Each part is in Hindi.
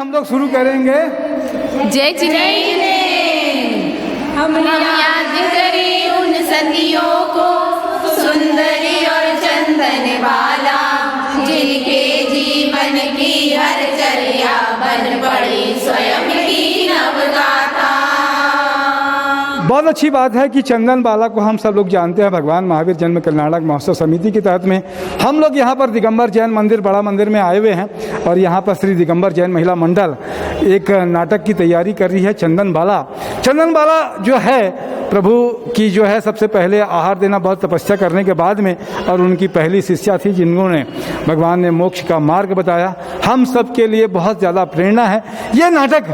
हम लोग शुरू करेंगे। जय जिने हम याद करें उन सदियों को, सुंदरी और चंदन वाला, जिनके जीवन की हर चर्या बन पड़ी स्वयं की नवगाथा। बहुत अच्छी बात है कि चंदन बाला को हम सब लोग जानते हैं। भगवान महावीर जन्म कल्याणक महोत्सव समिति के तहत में हम लोग यहाँ पर दिगंबर जैन मंदिर बड़ा मंदिर में आए हुए हैं और यहाँ पर श्री दिगंबर जैन महिला मंडल एक नाटक की तैयारी कर रही है, चंदन बाला। चंदन बाला जो है प्रभु की जो है सबसे पहले आहार देना बहुत तपस्या करने के बाद में, और उनकी पहली शिष्या थी जिन्होंने भगवान ने मोक्ष का मार्ग बताया। हम सब के लिए बहुत ज़्यादा प्रेरणा है। ये नाटक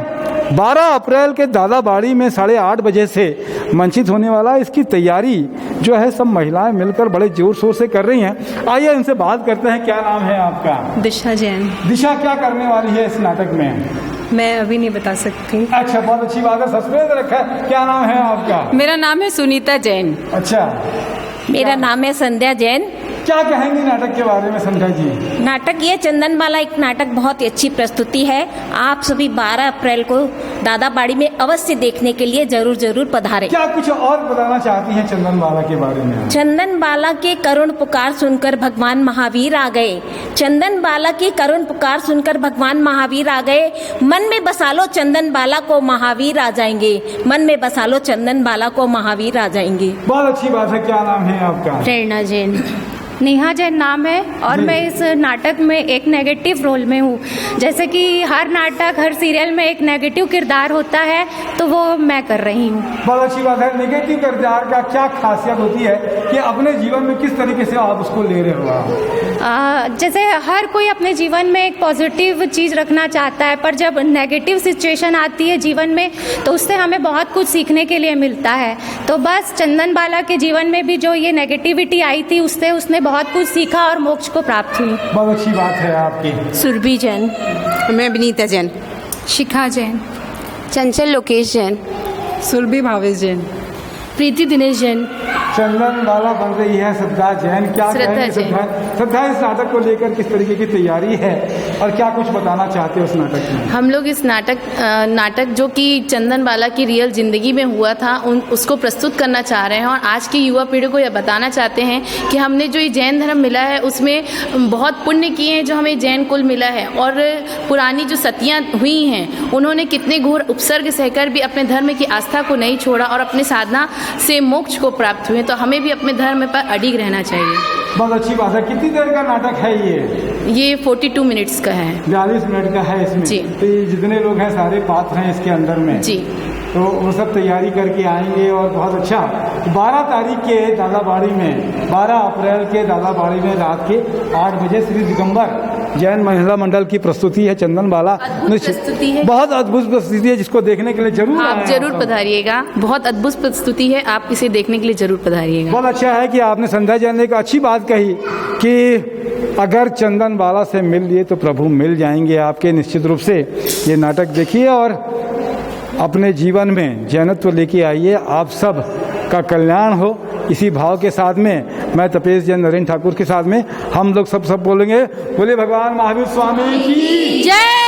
12 अप्रैल के दादाबाड़ी में 8:30 बजे से मंचित होने वाला है। इसकी तैयारी जो है सब महिलाएं मिलकर बड़े जोर शोर से कर रही हैं। आइए इनसे बात करते हैं। क्या नाम है आपका? दिशा जैन। दिशा, क्या करने वाली है इस नाटक में? मैं अभी नहीं बता सकती। अच्छा, बहुत अच्छी बात है, सस्पेंस रखा है। क्या नाम है आपका? मेरा नाम है सुनीता जैन। अच्छा, मेरा नाम है संध्या जैन। क्या कहेंगी नाटक के बारे में संध्या जी? नाटक ये चंदन बाला एक नाटक बहुत ही अच्छी प्रस्तुति है। आप सभी 12 अप्रैल को दादाबाड़ी में अवश्य देखने के लिए जरूर पधारें। क्या कुछ और बताना चाहती हैं चंदन बाला के बारे में? चंदन बाला के करुण पुकार सुनकर भगवान महावीर आ गए। चंदन बाला की करुण पुकार सुनकर भगवान महावीर आ गए। मन में बसा लो चंदन बाला को, महावीर आ जाएंगे। मन में बसा लो चंदन बाला को, महावीर आ जाएंगे। बहुत अच्छी बात है। क्या नाम है आपका? प्रेरणा जैन। नेहा जैन नाम है और मैं इस नाटक में एक नेगेटिव रोल में हूँ। जैसे कि हर नाटक हर सीरियल में एक नेगेटिव किरदार होता है, तो वो मैं कर रही हूँ। बहुत अच्छी बात है। नेगेटिव किरदार का क्या खासियत होती है कि अपने जीवन में किस तरीके से आप उसको ले रहे हो आप? जैसे हर कोई अपने जीवन में एक पॉजिटिव चीज़ रखना चाहता है, पर जब नेगेटिव सिचुएशन आती है जीवन में तो उससे हमें बहुत कुछ सीखने के लिए मिलता है। तो बस चंदन बाला के जीवन में भी जो ये नेगेटिविटी आई थी उससे उसने बहुत कुछ सीखा और मोक्ष को प्राप्त हुई। बहुत अच्छी बात है आपकी। सुरभि जैन। मैं विनीता जैन। शिखा जैन। चंचल लोकेश जैन। सुरभि भावेश जैन। प्रीति दिनेश जैन। चंदन बाला बन रही है श्रद्धा जैन। क्या कहेंगे श्रद्धा, इस नाटक को लेकर किस तरीके की तैयारी है और क्या कुछ बताना चाहते हो उस नाटक में? हम लोग इस नाटक जो कि चंदन बाला की रियल जिंदगी में हुआ था उसको प्रस्तुत करना चाह रहे हैं और आज की युवा पीढ़ी को यह बताना चाहते हैं कि हमने जो ये जैन धर्म मिला है उसमें बहुत पुण्य किए हैं जो हमें जैन कुल मिला है, और पुरानी जो सतियाँ हुई हैं उन्होंने कितने घोर उपसर्ग सहकर भी अपने धर्म की आस्था को नहीं छोड़ा और अपने साधना से मोक्ष को प्राप्त हुए। तो हमें भी अपने धर्म पर अडिग रहना चाहिए। बहुत अच्छी बात है। कितनी देर का नाटक है ये 42 मिनट्स का है। 42 मिनट का है इसमें जी। तो ये जितने लोग हैं सारे पात्र हैं इसके अंदर में जी, तो वो सब तैयारी करके आएंगे और बहुत अच्छा। 12 तारीख के दादाबाड़ी में, 12 अप्रैल के दादाबाड़ी में रात के 8 बजे श्री दिगंबर जैन महिला मंडल की प्रस्तुति है चंदन बाला। प्रस्तुति है, बहुत अद्भुत प्रस्तुति है जिसको देखने के लिए जरूर आप जरूर पधारिएगा। बहुत अद्भुत प्रस्तुति है, आप इसे देखने के लिए जरूर पधारिएगा। बहुत अच्छा है कि आपने संध्या जैन ने एक अच्छी बात कही कि अगर चंदन बाला से मिल लिए तो प्रभु मिल जाएंगे आपके। निश्चित रूप से ये नाटक देखिए और अपने जीवन में जैनत्व लेके आइए। आप सब का कल्याण हो। इसी भाव के साथ में मैं तपेश जैन नरेंद्र ठाकुर के साथ में हम लोग सब बोलेंगे, बोले भगवान महावीर स्वामी की जय।